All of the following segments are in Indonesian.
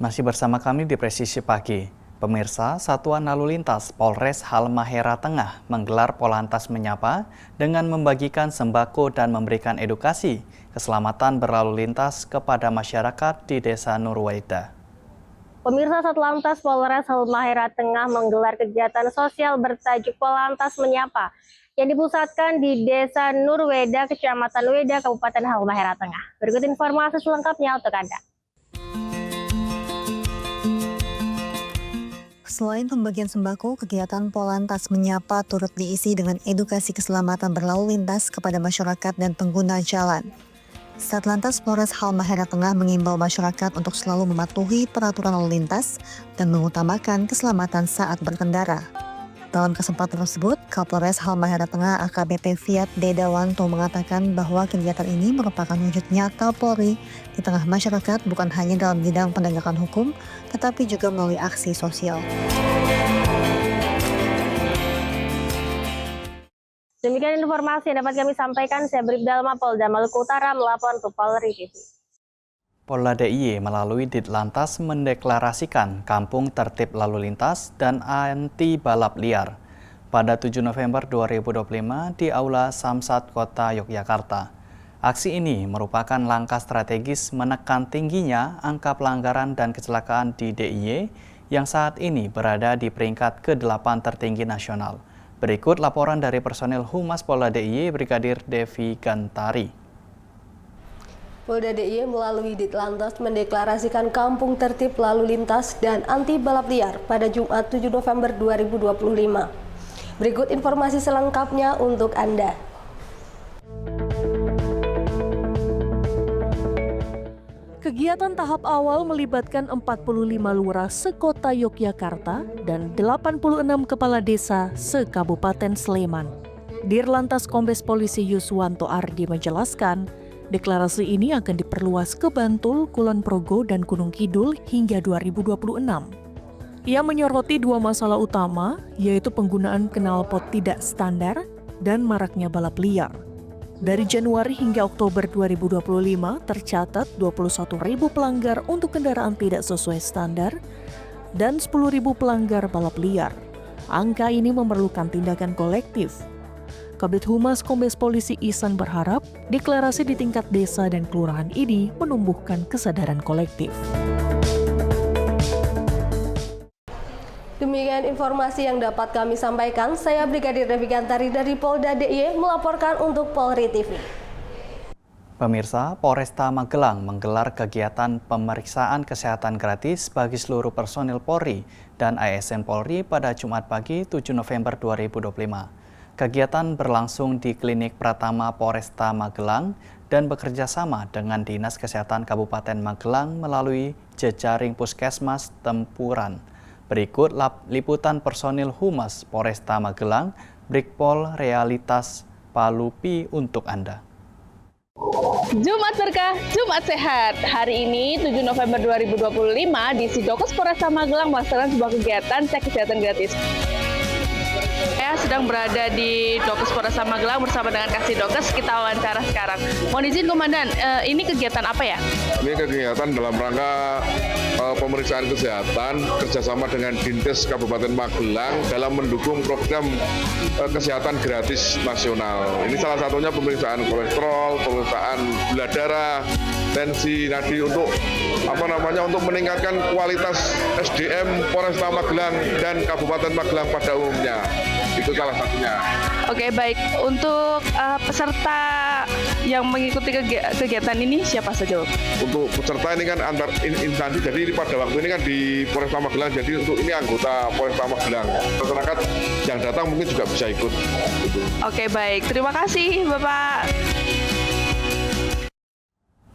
Masih bersama kami di Presisi Pagi. Pemirsa, Satuan Lalu Lintas Polres Halmahera Tengah menggelar Polantas Menyapa dengan membagikan sembako dan memberikan edukasi keselamatan berlalu lintas kepada masyarakat di Desa Nurweda. Pemirsa, Satlantas Polres Halmahera Tengah menggelar kegiatan sosial bertajuk Polantas Menyapa yang dipusatkan di Desa Nurweda, Kecamatan Weda, Kabupaten Halmahera Tengah. Berikut informasi selengkapnya untuk Anda. Selain pembagian sembako, kegiatan Polantas Menyapa turut diisi dengan edukasi keselamatan berlalu lintas kepada masyarakat dan pengguna jalan. Satlantas Polres Halmahera Tengah mengimbau masyarakat untuk selalu mematuhi peraturan lalu lintas dan mengutamakan keselamatan saat berkendara. Dalam kesempatan tersebut, Kapolres Halmahera Tengah AKBP Fiat Dedawanto mengatakan bahwa kegiatan ini merupakan wujud nyata Polri di tengah masyarakat bukan hanya dalam bidang penegakan hukum, tetapi juga melalui aksi sosial. Demikian informasi yang dapat kami sampaikan. Saya Bribda Dalma, Polda Maluku Utara, melaporkan untuk Polri TV. Polda DIY melalui Ditlantas mendeklarasikan Kampung Tertib Lalu Lintas dan Anti Balap Liar pada 7 November 2025 di Aula Samsat Kota Yogyakarta. Aksi ini merupakan langkah strategis menekan tingginya angka pelanggaran dan kecelakaan di DIY yang saat ini berada di peringkat ke-8 tertinggi nasional. Berikut laporan dari personil Humas Polda DIY Brigadir Devi Gantari. Polda DIY melalui Ditlantas mendeklarasikan Kampung Tertib Lalu Lintas dan Anti Balap Liar pada Jumat 7 November 2025. Berikut informasi selengkapnya untuk Anda. Kegiatan tahap awal melibatkan 45 lurah sekota Yogyakarta dan 86 kepala desa se-Kabupaten Sleman. Dirlantas Kombes Polisi Yuswanto Ardi menjelaskan, deklarasi ini akan diperluas ke Bantul, Kulon Progo, dan Gunung Kidul hingga 2026. Ia menyoroti dua masalah utama, yaitu penggunaan knalpot tidak standar dan maraknya balap liar. Dari Januari hingga Oktober 2025 tercatat 21.000 pelanggar untuk kendaraan tidak sesuai standar dan 10.000 pelanggar balap liar. Angka ini memerlukan tindakan kolektif. Kabid Humas Kombes Polisi Ihsan berharap deklarasi di tingkat desa dan kelurahan ini menumbuhkan kesadaran kolektif. Demikian informasi yang dapat kami sampaikan. Saya Brigadir Devi Gantari dari Polda DIY melaporkan untuk Polri TV. Pemirsa, Polresta Magelang menggelar kegiatan pemeriksaan kesehatan gratis bagi seluruh personil Polri dan ASN Polri pada Jumat pagi 7 November 2025. Kegiatan berlangsung di Klinik Pratama Polresta Magelang dan bekerja sama dengan Dinas Kesehatan Kabupaten Magelang melalui jejaring Puskesmas Tempuran. Berikut liputan personil Humas Polresta Magelang, Brigpol Realitas Palupi untuk Anda. Jumat Berkah, Jumat Sehat. Hari ini 7 November 2025 di Sidokes Polresta Magelang melaksanakan sebuah kegiatan cek kesehatan gratis. Saya sedang berada di Dokes Polresta Magelang bersama dengan Kasih Dokes. Kita wawancara sekarang. Mohon izin Komandan, ini kegiatan apa ya? Ini kegiatan dalam rangka pemeriksaan kesehatan kerjasama dengan Dinkes Kabupaten Magelang dalam mendukung program kesehatan gratis nasional. Ini salah satunya pemeriksaan kolesterol, pemeriksaan gula darah, tensi nadi untuk untuk meningkatkan kualitas SDM Polresta Magelang dan Kabupaten Magelang pada umumnya. Itu salah satunya. Oke, baik. Untuk peserta yang mengikuti kegiatan ini siapa saja? Untuk peserta ini kan antar instansi, jadi ini pada waktu ini kan di Polresta Magelang, jadi untuk ini anggota Polresta Magelang. Masyarakat yang datang mungkin juga bisa ikut. Gitu. Oke, baik. Terima kasih, Bapak.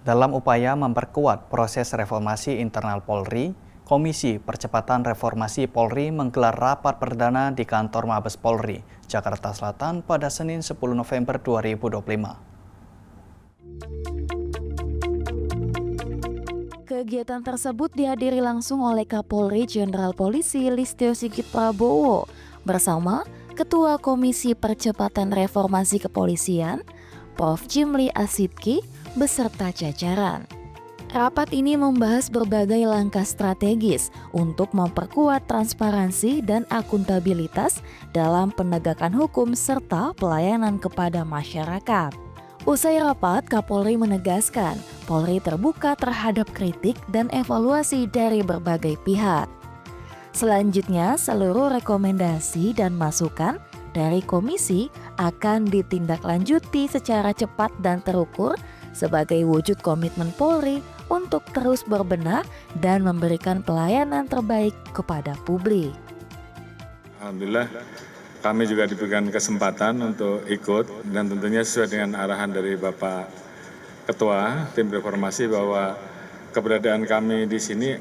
Dalam upaya memperkuat proses reformasi internal Polri, Komisi Percepatan Reformasi Polri menggelar rapat perdana di kantor Mabes Polri, Jakarta Selatan pada Senin 10 November 2025. Kegiatan tersebut dihadiri langsung oleh Kapolri Jenderal Polisi Listio Sigit Prabowo bersama Ketua Komisi Percepatan Reformasi Kepolisian, Prof. Jimli Asidki, beserta jajaran. Rapat ini membahas berbagai langkah strategis untuk memperkuat transparansi dan akuntabilitas dalam penegakan hukum serta pelayanan kepada masyarakat. Usai rapat, Kapolri menegaskan Polri terbuka terhadap kritik dan evaluasi dari berbagai pihak. Selanjutnya, seluruh rekomendasi dan masukan dari komisi akan ditindaklanjuti secara cepat dan terukur sebagai wujud komitmen Polri untuk terus berbenah dan memberikan pelayanan terbaik kepada publik. Alhamdulillah kami juga diberikan kesempatan untuk ikut dan tentunya sesuai dengan arahan dari Bapak Ketua Tim Reformasi bahwa keberadaan kami di sini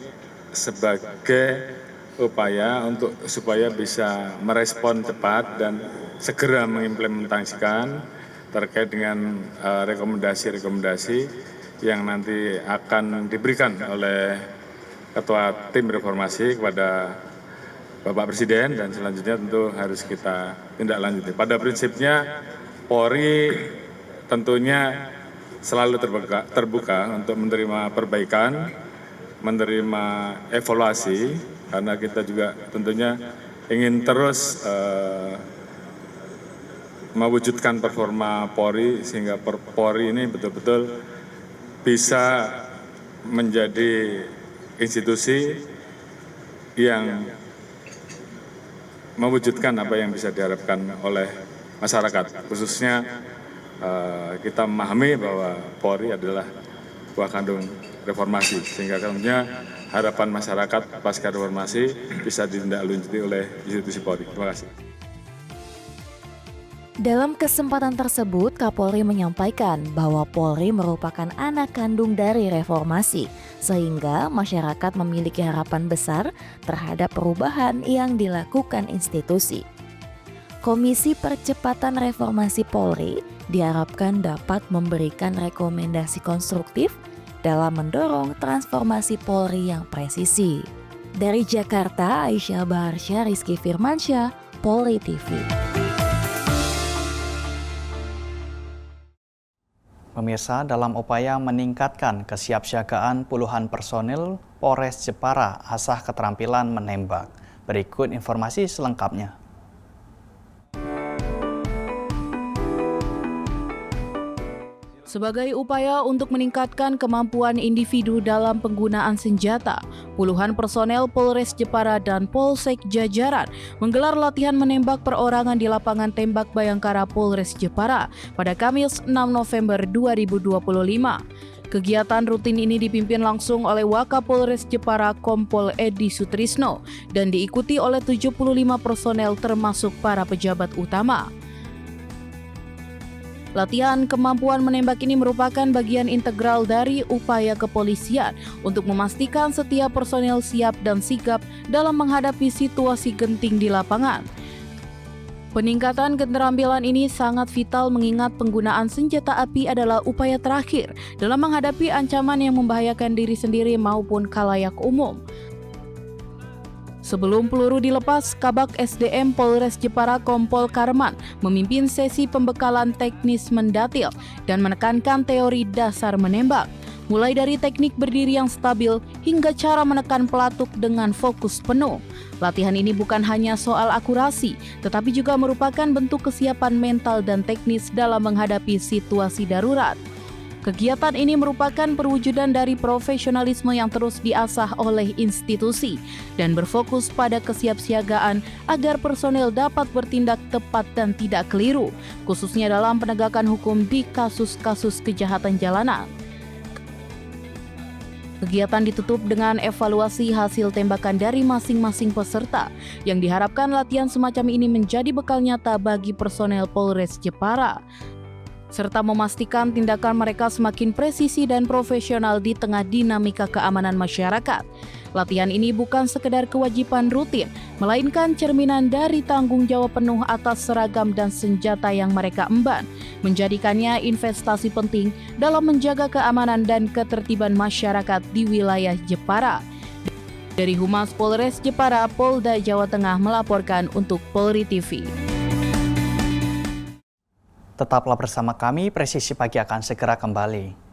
sebagai upaya untuk supaya bisa merespon cepat dan segera mengimplementasikan terkait dengan rekomendasi-rekomendasi yang nanti akan diberikan oleh Ketua Tim Reformasi kepada Bapak Presiden dan selanjutnya tentu harus kita tindak lanjuti. Pada prinsipnya Polri tentunya selalu terbuka untuk menerima perbaikan, menerima evaluasi, karena kita juga tentunya ingin terus mewujudkan performa Polri sehingga Polri ini betul-betul bisa menjadi institusi yang mewujudkan apa yang bisa diharapkan oleh masyarakat. Khususnya kita memahami bahwa Polri adalah buah kandung reformasi, sehingga tentunya harapan masyarakat pasca reformasi bisa ditindaklanjuti oleh institusi Polri. Terima kasih. Dalam kesempatan tersebut, Kapolri menyampaikan bahwa Polri merupakan anak kandung dari reformasi, sehingga masyarakat memiliki harapan besar terhadap perubahan yang dilakukan institusi. Komisi Percepatan Reformasi Polri diharapkan dapat memberikan rekomendasi konstruktif dalam mendorong transformasi Polri yang presisi. Dari Jakarta, Aisyah Baharsya, Rizky Firmansyah, Polri TV. Pemirsa, dalam upaya meningkatkan kesiapsiagaan puluhan personil Polres Jepara asah keterampilan menembak. Berikut informasi selengkapnya. Sebagai upaya untuk meningkatkan kemampuan individu dalam penggunaan senjata, puluhan personel Polres Jepara dan Polsek jajaran menggelar latihan menembak perorangan di lapangan tembak Bayangkara Polres Jepara pada Kamis 6 November 2025. Kegiatan rutin ini dipimpin langsung oleh Wakapolres Jepara Kompol Edi Sutrisno dan diikuti oleh 75 personel termasuk para pejabat utama. Latihan kemampuan menembak ini merupakan bagian integral dari upaya kepolisian untuk memastikan setiap personel siap dan sigap dalam menghadapi situasi genting di lapangan. Peningkatan keterampilan ini sangat vital mengingat penggunaan senjata api adalah upaya terakhir dalam menghadapi ancaman yang membahayakan diri sendiri maupun khalayak umum. Sebelum peluru dilepas, Kabak SDM Polres Jepara Kompol Karman memimpin sesi pembekalan teknis mendatil dan menekankan teori dasar menembak, mulai dari teknik berdiri yang stabil hingga cara menekan pelatuk dengan fokus penuh. Latihan ini bukan hanya soal akurasi, tetapi juga merupakan bentuk kesiapan mental dan teknis dalam menghadapi situasi darurat. Kegiatan ini merupakan perwujudan dari profesionalisme yang terus diasah oleh institusi dan berfokus pada kesiapsiagaan agar personel dapat bertindak tepat dan tidak keliru, khususnya dalam penegakan hukum di kasus-kasus kejahatan jalanan. Kegiatan ditutup dengan evaluasi hasil tembakan dari masing-masing peserta yang diharapkan latihan semacam ini menjadi bekal nyata bagi personel Polres Jepara, serta memastikan tindakan mereka semakin presisi dan profesional di tengah dinamika keamanan masyarakat. Latihan ini bukan sekedar kewajiban rutin, melainkan cerminan dari tanggung jawab penuh atas seragam dan senjata yang mereka emban, menjadikannya investasi penting dalam menjaga keamanan dan ketertiban masyarakat di wilayah Jepara. Dari Humas Polres Jepara, Polda Jawa Tengah melaporkan untuk Polri TV. Tetaplah bersama kami, Presisi Pagi akan segera kembali.